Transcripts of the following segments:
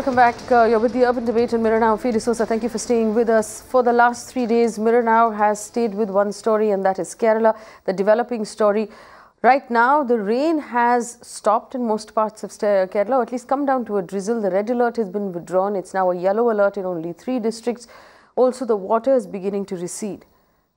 welcome back. You're with the Urban Debate and Mirror Now. Faye, thank you for staying with us. For the last 3 days, Mirror Now has stayed with one story, and that is Kerala, the developing story. Right now, the rain has stopped in most parts of Kerala, or at least come down to a drizzle. The red alert has been withdrawn. It's now a yellow alert in only 3 districts. Also, the water is beginning to recede.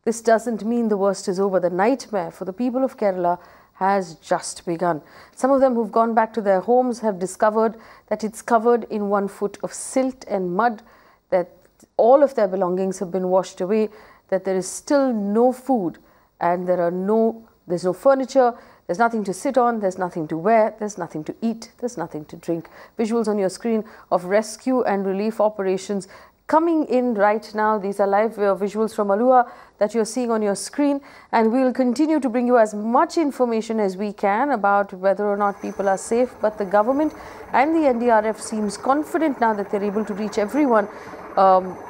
This doesn't mean the worst is over. The nightmare for the people of Kerala has just begun. Some of them who've gone back to their homes have discovered that it's covered in 1 foot of silt and mud, that all of their belongings have been washed away, that there is still no food, and there's no furniture, there's nothing to sit on, there's nothing to wear, there's nothing to eat, there's nothing to drink. Visuals on your screen of rescue and relief operations coming in right now. These are live visuals from Alua that you're seeing on your screen, and we will continue to bring you as much information as we can about whether or not people are safe. But the government and the NDRF seems confident now that they're able to reach everyone.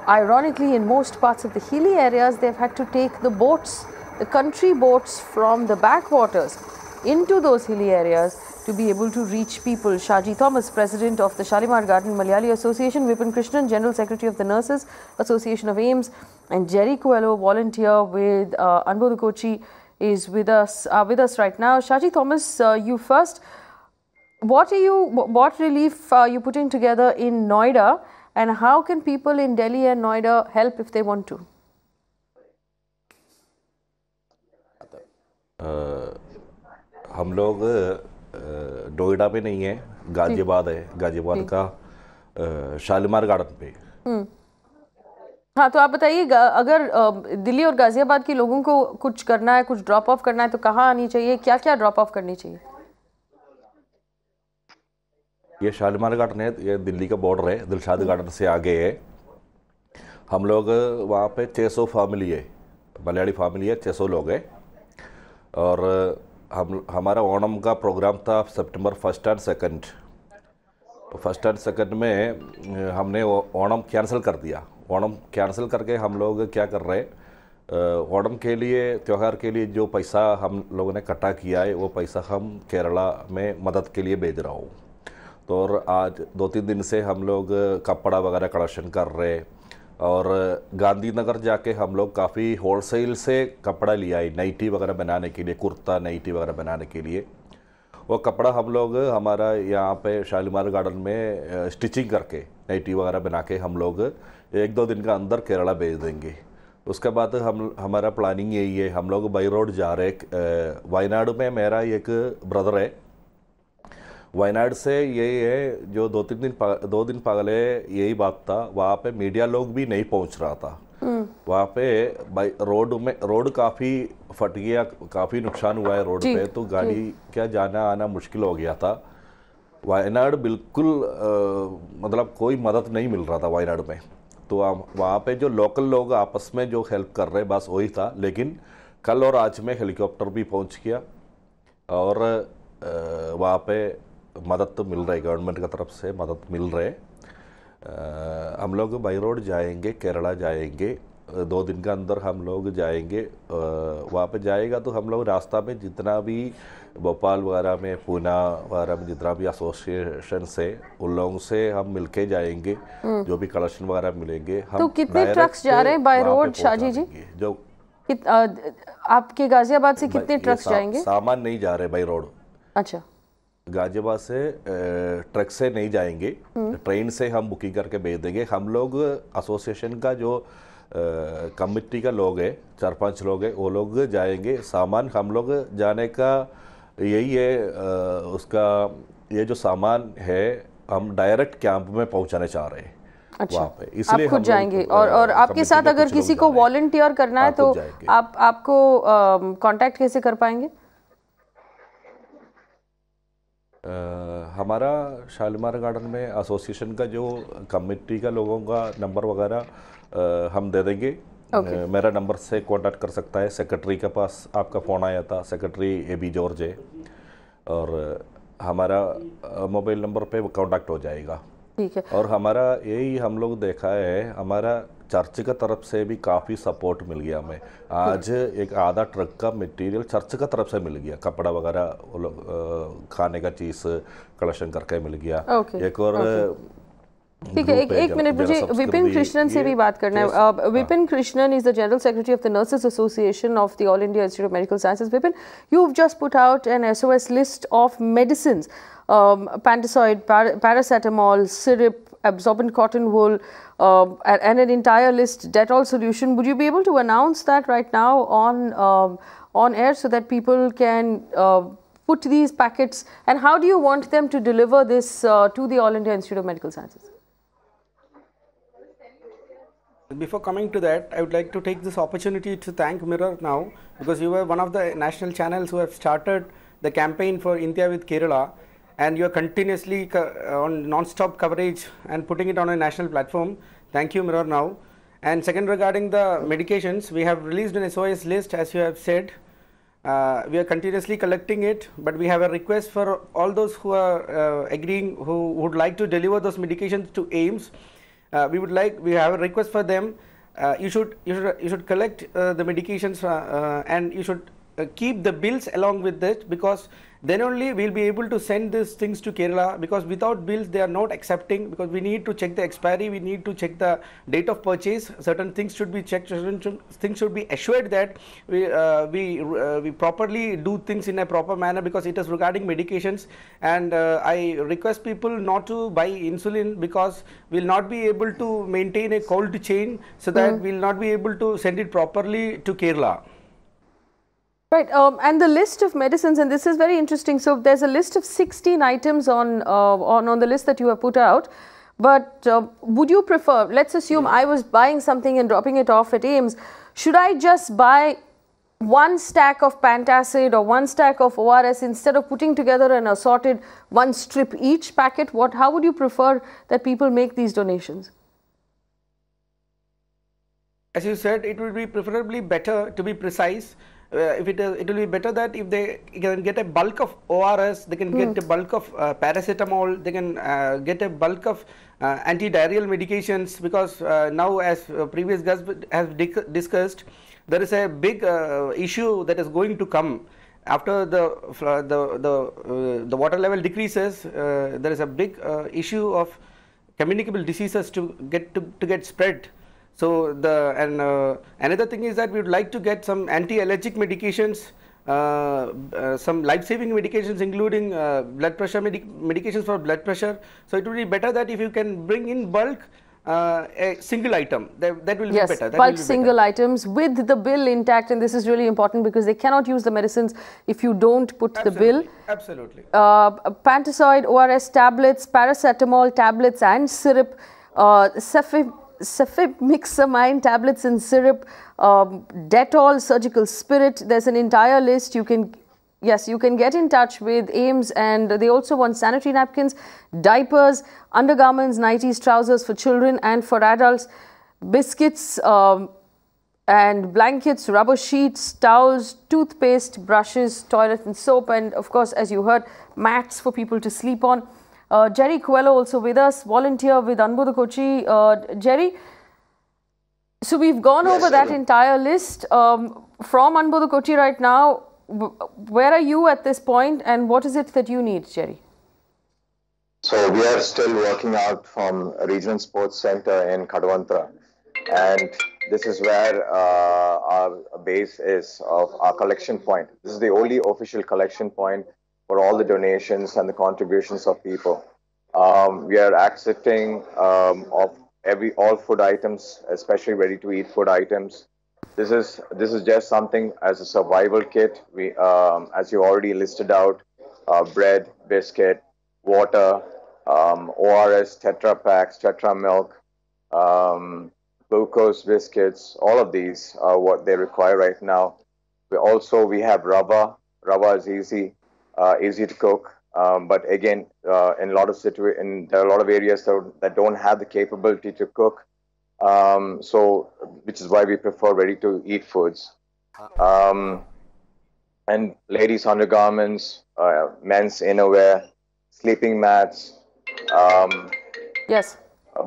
Ironically, in most parts of the hilly areas, they've had to take the boats, the country boats from the backwaters into those hilly areas to be able to reach people. Shaji Thomas, President of the Shalimar Garden Malayali Association, Vipin Krishnan, General Secretary of the Nurses Association of AIMS, and Jerry Coelho, volunteer with Anbodu Kochi, is with us right now. Shaji Thomas, you first. What relief are you putting together in Noida, and how can people in Delhi and Noida help if they want to? हम लोग नोएडा में नहीं है, गाजियाबाद है, गाजियाबाद का Shalimar garden पे। हाँ, तो आप बताइए, अगर दिल्ली और गाजियाबाद के लोगों को कुछ करना है, कुछ ड्रॉप ऑफ करना है, तो कहाँ आनी चाहिए, क्या क्या ड्रॉप ऑफ करनी चाहिए? ये शालीमार गार्डन है, ये दिल्ली का बॉर्डर है, दिलशाद गार्डन से आगे है। हम लोग वहाँ पे 600 फैमिली है, मलयाली फैमिली है, 600 लोग हैं। और हमारा ओणम का प्रोग्राम था सितंबर 1 और 2। तो 1 और 2 में हमने ओणम कैंसिल कर दिया। ओणम कैंसिल करके हम लोग क्या कर रहे हैं, ओणम के लिए, त्यौहार के लिए जो पैसा हम लोगों ने इकट्ठा किया है, वो पैसा हम केरला में मदद के लिए भेज रहा हूँ। तो और आज 2-3 दिन से हम लोग कपड़ा वगैरह कलेक्शन कर रहे हैं, और गांधीनगर जाके हम लोग काफ़ी होलसेल से कपड़ा लिया है नाइटी वगैरह बनाने के लिए, कुर्ता नाइटी वगैरह बनाने के लिए। वो कपड़ा हम लोग हमारा यहाँ पे शालीमार गार्डन में स्टिचिंग करके नाइटी वगैरह बना के हम लोग 1-2 दिन का अंदर केरला भेज देंगे। उसके बाद हमारा प्लानिंग यही है, हम लोग बाई रोड जा रहे। वायनाड में मेरा एक ब्रदर है, वायनाड से यही है, जो 2 दिन पहले यही बात था, वहाँ पे मीडिया लोग भी नहीं पहुँच रहा था। वहाँ पे रोड काफ़ी फट गया, काफ़ी नुकसान हुआ है रोड पे, तो गाड़ी क्या जाना आना मुश्किल हो गया था। वायनाड बिल्कुल मतलब कोई मदद नहीं मिल रहा था वायनाड में। तो वहाँ पे जो लोकल लोग आपस में जो हेल्प कर रहे, बस वही था। लेकिन कल और आज में हेलीकॉप्टर भी पहुँच गया, और वहाँ पे मदद तो मिल रही है, गवर्नमेंट की तरफ से मदद मिल रही है। हम लोग बाई रोड जाएंगे, केरला जाएंगे, 2 दिन का अंदर हम लोग जाएंगे। वहाँ पे जाएगा तो हम लोग रास्ता में जितना भी भोपाल वगैरह में, पूना वगैरह में जितना भी एसोसिएशन से, उन लोगों से हम मिलके जाएंगे, जो भी कलेक्शन वगैरह मिलेंगे। हम तो कितने ट्रक्स जा रहे हैं बाय रोड शाजी जी? जो आपके गाजियाबाद से कितने ट्रक्स जाएंगे? सामान नहीं जा रहे बाई रोड। अच्छा, गाजियाबाद से ट्रक से नहीं जाएंगे, ट्रेन से हम बुकिंग करके भेज देंगे। हम लोग एसोसिएशन का जो कमिटी का लोग है, 4-5 लोग हैं, वो लोग जाएंगे। सामान हम लोग जाने का यही है, उसका ये जो सामान है हम डायरेक्ट कैंप में पहुंचाने चाह रहे हैं। अच्छा, वहाँ पे इसलिए आप खुद जाएंगे, और आपके साथ अगर किसी को वॉलंटियर करना है तो आपको कांटेक्ट कैसे कर पाएंगे? हमारा शालीमार गार्डन में एसोसिएशन का जो कमेटी का लोगों का नंबर वगैरह हम दे देंगे। मेरा नंबर से कांटेक्ट कर सकता है। सेक्रेटरी के पास आपका फ़ोन आया था, सेक्रेटरी AB जॉर्ज है, और हमारा मोबाइल नंबर पे कांटेक्ट हो जाएगा। ठीक है। और हमारा यही हम लोग देखा है, हमारा चर्च का तरफ से भी काफ़ी सपोर्ट मिल गया हमें। आज एक आधा ट्रक का मटेरियल चर्च का तरफ से मिल गया, कपड़ा वगैरह, खाने का चीज़ कलेक्शन करके मिल गया। एक और ठीक है, एक मिनट, मुझे विपिन कृष्णन से भी बात करना है. Vipin Krishnan is the General Secretary of the Nurses Association of the All India Institute of Medical Sciences. Vipin, you've just put out an SOS list of medicines, pantosid, paracetamol, syrup, absorbent cotton wool, and an entire list, Dettol solution. Would you be able to announce that right now on air so that people can put these packets, and how do you want them to deliver this to the All India Institute of Medical Sciences? Before coming to that, I would like to take this opportunity to thank Mirror now, because you were one of the national channels who have started the campaign for India with Kerala, and you are continuously on non-stop coverage and putting it on a national platform. Thank you, Mirror now. And second, regarding the medications, we have released an SOS list, as you have said. We are continuously collecting it, but we have a request for all those who are agreeing, who would like to deliver those medications to AIIMS. We have a request for them. You should collect the medications and you should keep the bills along with it, because then only we'll be able to send these things to Kerala, because without bills they are not accepting, because we need to check the expiry, we need to check the date of purchase, certain things should be checked, certain things should be assured that we properly do things in a proper manner, because it is regarding medications. And I request people not to buy insulin, because we'll not be able to maintain a cold chain, so that we'll not be able to send it properly to Kerala. Right, and the list of medicines, and this is very interesting. So there's a list of 16 items on the list that you have put out. But would you prefer, let's assume I was buying something and dropping it off at AIIMS, should I just buy one stack of Pantacid or one stack of ORS instead of putting together an assorted one strip each packet? How would you prefer that people make these donations? As you said, it would be preferably better to be precise. It will be better that if they can get a bulk of ORS, they can get a bulk of paracetamol, they can get a bulk of anti-diarrheal medications, because now, as previous guests have discussed, there is a big issue that is going to come after the water level decreases. There is a big issue of communicable diseases to get spread. So another thing is that we would like to get some anti-allergic medications, some life-saving medications, including blood pressure medications for blood pressure. So it would be better that if you can bring in bulk a single item, that will be better. Yes, bulk single items with the bill intact, and this is really important because they cannot use the medicines if you don't put the bill. Absolutely. Pantacid, ORS tablets, paracetamol tablets and syrup, cefiximide tablets and syrup, Dettol surgical spirit. There's an entire list. You can get in touch with AIIMS, and they also want sanitary napkins, diapers, undergarments, nighties, trousers for children and for adults, biscuits and blankets, rubber sheets, towels, toothpaste, brushes, toilet and soap, and of course, as you heard, mats for people to sleep on. Jerry Coelho also with us, volunteer with Anbodhu Kochi. Jerry, so we've gone over that entire list from Anbodhu Kochi right now. Where are you at this point, and what is it that you need, Jerry? So we are still working out from a regional sports center in Kadwantra, and this is where our base is of our collection point. This is the only official collection point for all the donations and the contributions of people. We are accepting of all food items, especially ready-to-eat food items. This is just something as a survival kit. We, as you already listed out, bread, biscuit, water, ORS, Tetra packs, Tetra milk, glucose biscuits. All of these are what they require right now. We have rava. Rava is easy to cook, but again, in a lot of there are a lot of areas that don't have the capability to cook. Which is why we prefer ready-to-eat foods. And ladies' undergarments, men's innerwear, sleeping mats,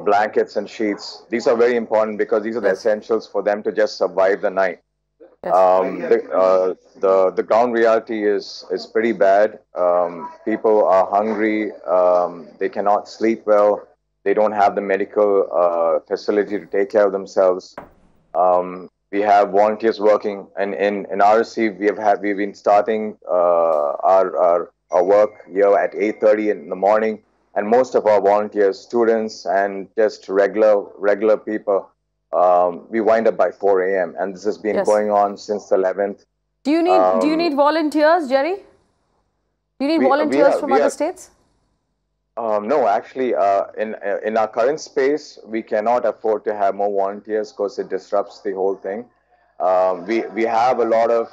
blankets and sheets. These are very important because these are the essentials for them to just survive the night. The ground reality is pretty bad. People are hungry. They cannot sleep well. They don't have the medical facility to take care of themselves. We have volunteers working, and in RSC we've been starting our work here at 8:30 in the morning, and most of our volunteers, students, and just regular people, we wind up by 4 a.m. and this has been going on since the 11th. Do you need volunteers, Jerry? Do you need volunteers from other states? No, actually, in our current space, we cannot afford to have more volunteers because it disrupts the whole thing. We have a lot of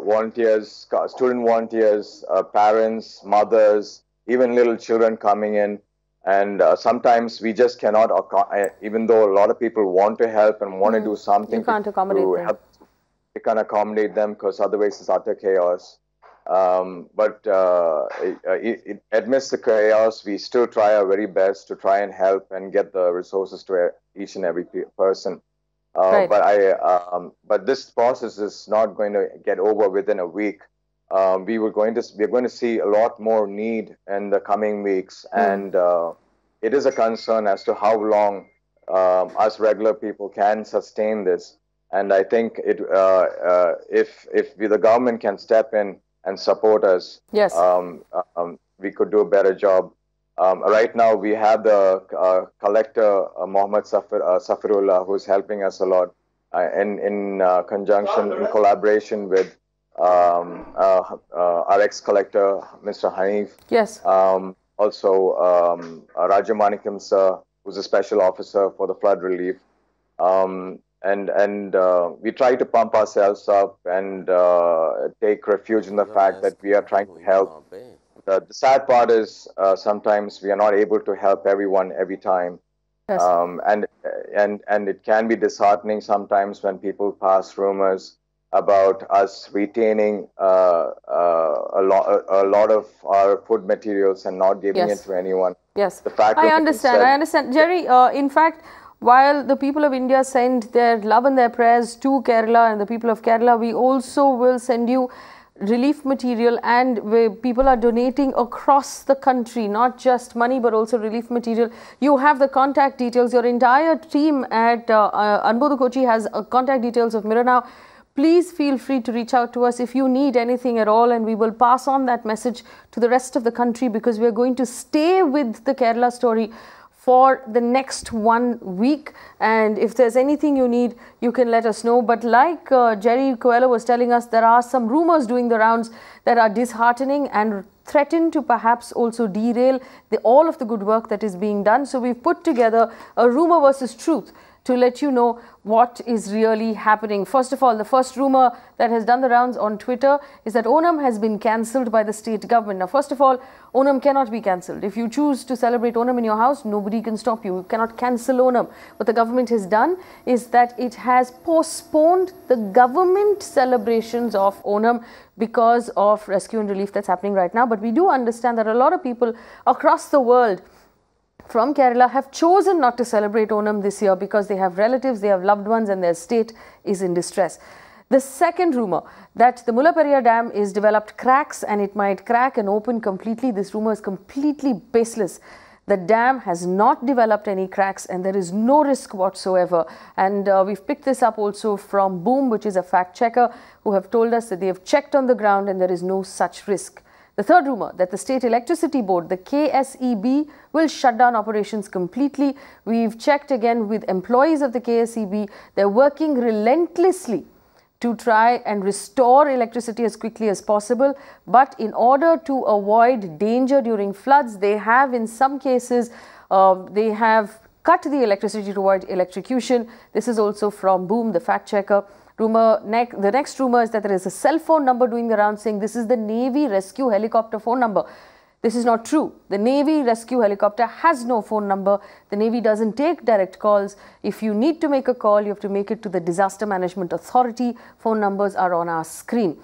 volunteers, student volunteers, parents, mothers, even little children coming in, and sometimes we just cannot, even though a lot of people want to help and want to do something, you can't accommodate them. Help, we can't accommodate them because otherwise it's utter chaos. But amidst the chaos, we still try our very best to try and help and get the resources to each and every person. Right. But this process is not going to get over within a week. We're going to see a lot more need in the coming weeks, and it is a concern as to how long us regular people can sustain this. And I think if the government can step in and support us, yes, we could do a better job. Right now, we have the collector, Mohammed Safirullah, who's helping us a lot in conjunction, in collaboration with our ex-collector, Mr. Hanif. Yes. Also, Rajamanikam sir, who's a special officer for the flood relief. And we try to pump ourselves up and take refuge in the fact that we are trying to help. The sad part is sometimes we are not able to help everyone every time. Yes. And it can be disheartening sometimes when people pass rumors about us retaining a lot of our food materials and not giving it to anyone. Yes, the fact I understand. Jerry, in fact, while the people of India send their love and their prayers to Kerala and the people of Kerala, we also will send you relief material, and people are donating across the country, not just money but also relief material. You have the contact details. Your entire team at Anbodu Kochi has contact details of Mirror Now. Please feel free to reach out to us if you need anything at all, and we will pass on that message to the rest of the country, because we are going to stay with the Kerala story for the next 1 week, and if there's anything you need, you can let us know. But like Jerry Coelho was telling us, there are some rumors doing the rounds that are disheartening and threaten to perhaps also derail all of the good work that is being done. So we've put together a rumor versus truth to let you know what is really happening. First of all, the first rumor that has done the rounds on Twitter is that Onam has been cancelled by the state government. Now, first of all, Onam cannot be cancelled. If you choose to celebrate Onam in your house, nobody can stop you. You cannot cancel Onam. What the government has done is that it has postponed the government celebrations of Onam because of rescue and relief that's happening right now. But we do understand that a lot of people across the world from Kerala have chosen not to celebrate Onam this year because they have relatives, they have loved ones, and their state is in distress. The second rumor, that the Mullaperiyar Dam is developed cracks and it might crack and open completely. This rumor is completely baseless. The dam has not developed any cracks and there is no risk whatsoever. And we've picked this up also from Boom, which is a fact checker, who have told us that they have checked on the ground and there is no such risk. The third rumor, that the State Electricity Board, the KSEB, will shut down operations completely. We've checked again with employees of the KSEB. They're working relentlessly to try and restore electricity as quickly as possible. But in order to avoid danger during floods, they have, in some cases, they have cut the electricity to avoid electrocution. This is also from Boom, the fact checker. The next rumor is that there is a cell phone number doing the round saying this is the Navy rescue helicopter phone number. This is not true. The Navy rescue helicopter has no phone number. The Navy doesn't take direct calls. If you need to make a call, you have to make it to the Disaster Management Authority. Phone numbers are on our screen.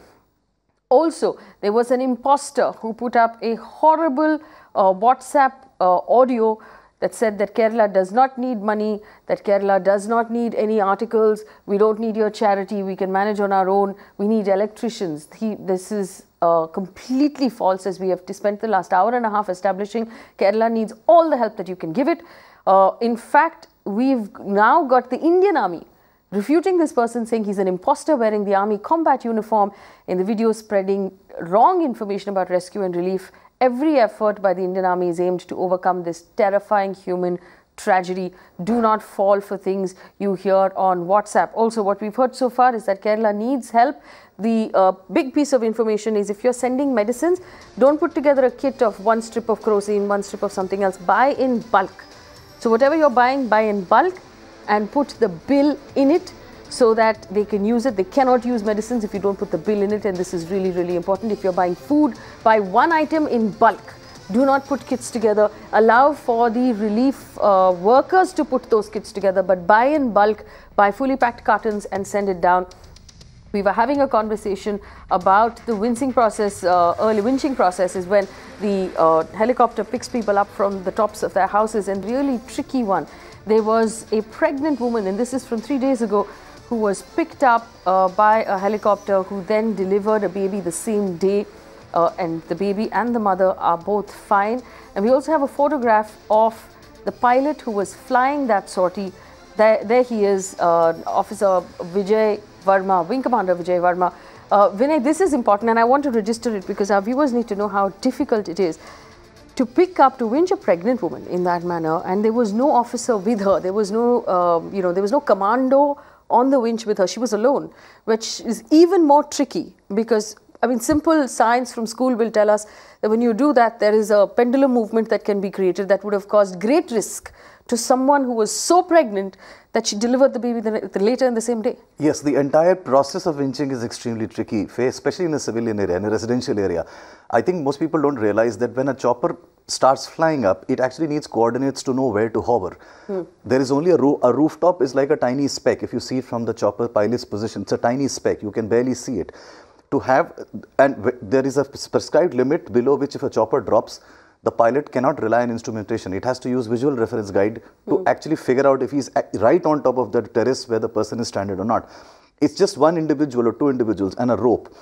Also, there was an imposter who put up a horrible WhatsApp audio that said that Kerala does not need money, that Kerala does not need any articles, we don't need your charity, we can manage on our own, we need electricians. This is completely false, as we have spent the last hour and a half establishing. Kerala needs all the help that you can give it. In fact, we've now got the Indian Army refuting this person, saying he's an imposter wearing the army combat uniform, in the video spreading wrong information about rescue and relief. Every effort by the Indian Army is aimed to overcome this terrifying human tragedy. Do not fall for things you hear on WhatsApp. Also, what we've heard so far is that Kerala needs help. The big piece of information is, if you're sending medicines, don't put together a kit of one strip of crocin, one strip of something else. Buy in bulk. So whatever you're buying, buy in bulk and put the bill in it, so that they can use it. They cannot use medicines if you don't put the bill in it, and this is really, really important. If you're buying food, buy one item in bulk. Do not put kits together. Allow for the relief workers to put those kits together, but buy in bulk, buy fully packed cartons and send it down. We were having a conversation about the winching process. Early winching process is when the helicopter picks people up from the tops of their houses, and really tricky one. There was a pregnant woman, and this is from 3 days ago, who was picked up by a helicopter, who then delivered a baby the same day, and the baby and the mother are both fine. And we also have a photograph of the pilot who was flying that sortie. There he is, Officer Vijay Verma, Wing Commander Vijay Verma. Vinay, this is important, and I want to register it because our viewers need to know how difficult it is to pick up, to winch a pregnant woman in that manner, and there was no officer with her. There was no, there was no commando on the winch with her. She was alone, which is even more tricky because, I mean, simple science from school will tell us that when you do that, there is a pendulum movement that can be created that would have caused great risk to someone who was so pregnant that she delivered the baby later in the same day. Yes, the entire process of winching is extremely tricky, especially in a civilian area, in a residential area. I think most people don't realize that when a chopper starts flying up, it actually needs coordinates to know where to hover. There is only a rooftop is like a tiny speck. If you see it from the chopper pilot's position, it's a tiny speck. You can barely see it. There is a prescribed limit below which if a chopper drops, the pilot cannot rely on instrumentation. It has to use visual reference guide to actually figure out if he's right on top of the terrace where the person is stranded or not. It's just one individual or two individuals and a rope.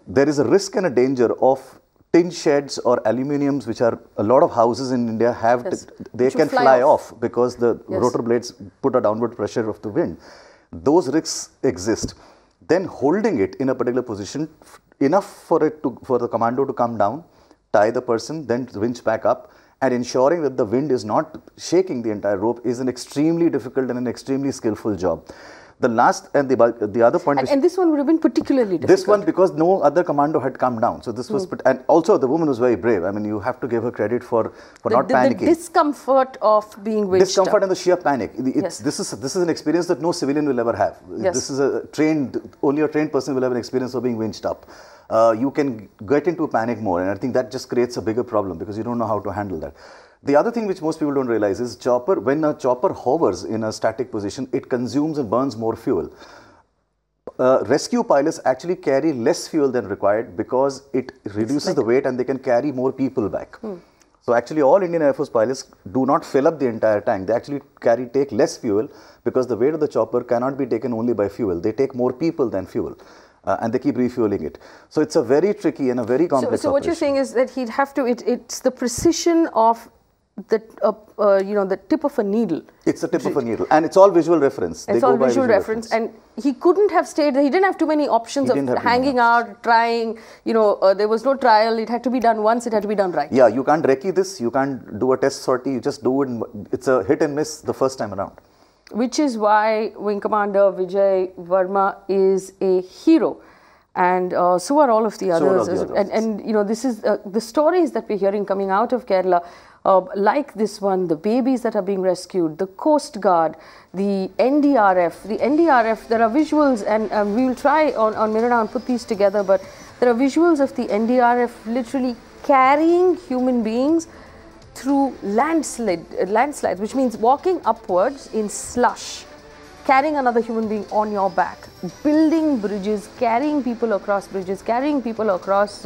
There is a risk and a danger of tin sheds or aluminiums, which are a lot of houses in India have, they can fly off because the rotor blades put a downward pressure of the wind. Those risks exist. Then holding it in a particular position, enough for the commando to come down, tie the person, then winch back up, and ensuring that the wind is not shaking the entire rope is an extremely difficult and an extremely skillful job. The last and the other point, and this one would have been particularly difficult. This one because no other commando had come down. So this was, and also the woman was very brave. I mean, you have to give her credit for not panicking. The discomfort of being winched discomfort up. And the sheer panic. This is an experience that no civilian will ever have. This is only a trained person will have an experience of being winched up. You can get into panic mode, and I think that just creates a bigger problem because you don't know how to handle that. The other thing which most people don't realize is when a chopper hovers in a static position, it consumes and burns more fuel. Rescue pilots actually carry less fuel than required because it reduces the weight and they can carry more people back. So actually all Indian Air Force pilots do not fill up the entire tank. They actually take less fuel because the weight of the chopper cannot be taken only by fuel. They take more people than fuel. And they keep refueling it. So it's a very tricky and a very complex So what you're saying is that he'd have to, it's the precision of the, the tip of a needle. It's the tip of a needle, and it's all visual reference. It's all visual reference, and he couldn't have stayed. He didn't have too many options of hanging out, trying. There was no trial. It had to be done once. It had to be done right. Yeah, you can't recce this. You can't do a test sortie. You just do it. It's a hit and miss the first time around. Which is why Wing Commander Vijay Verma is a hero, and so are all of the others. And this is the stories that we're hearing coming out of Kerala. Like this one, the babies that are being rescued, the Coast Guard, the NDRF. The NDRF, there are visuals, and we will try on Mirror Now and put these together, but there are visuals of the NDRF literally carrying human beings through landslides, which means walking upwards in slush, carrying another human being on your back, building bridges, carrying people across bridges, carrying people across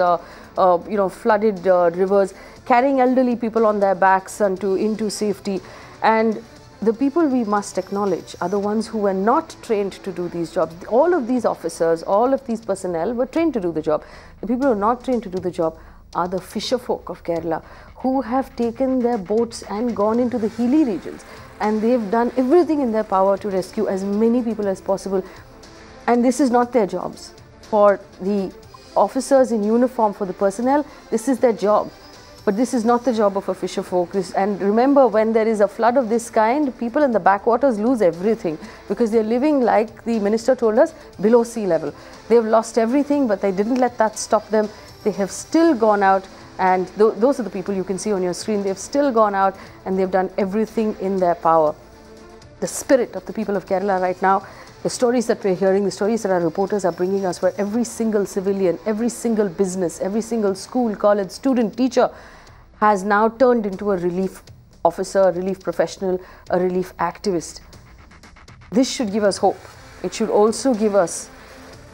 flooded rivers, carrying elderly people on their backs into safety. And the people we must acknowledge are the ones who were not trained to do these jobs. All of these officers, all of these personnel were trained to do the job. The people who are not trained to do the job are the fisher folk of Kerala, who have taken their boats and gone into the hilly regions, and they've done everything in their power to rescue as many people as possible. And this is not their jobs. For the officers in uniform, for the personnel, this is their job. But this is not the job of a fisher folk. And remember, when there is a flood of this kind, people in the backwaters lose everything, because they're living, like the minister told us, below sea level. They've lost everything, but they didn't let that stop them. They have still gone out, and those are the people you can see on your screen. They've still gone out and they've done everything in their power. The spirit of the people of Kerala right now, the stories that we're hearing, the stories that our reporters are bringing us, where every single civilian, every single business, every single school, college, student, teacher has now turned into a relief officer, a relief professional, a relief activist. This should give us hope. It should also give us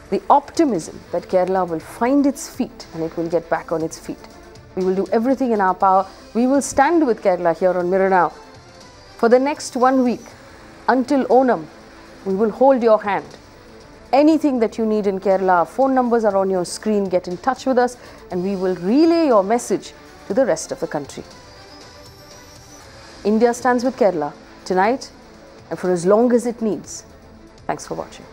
the optimism that Kerala will find its feet and it will get back on its feet. We will do everything in our power. We will stand with Kerala here on Mirror Now. For the next 1 week, until Onam, we will hold your hand. Anything that you need in Kerala, our phone numbers are on your screen. Get in touch with us and we will relay your message to the rest of the country. India stands with Kerala tonight and for as long as it needs. Thanks for watching.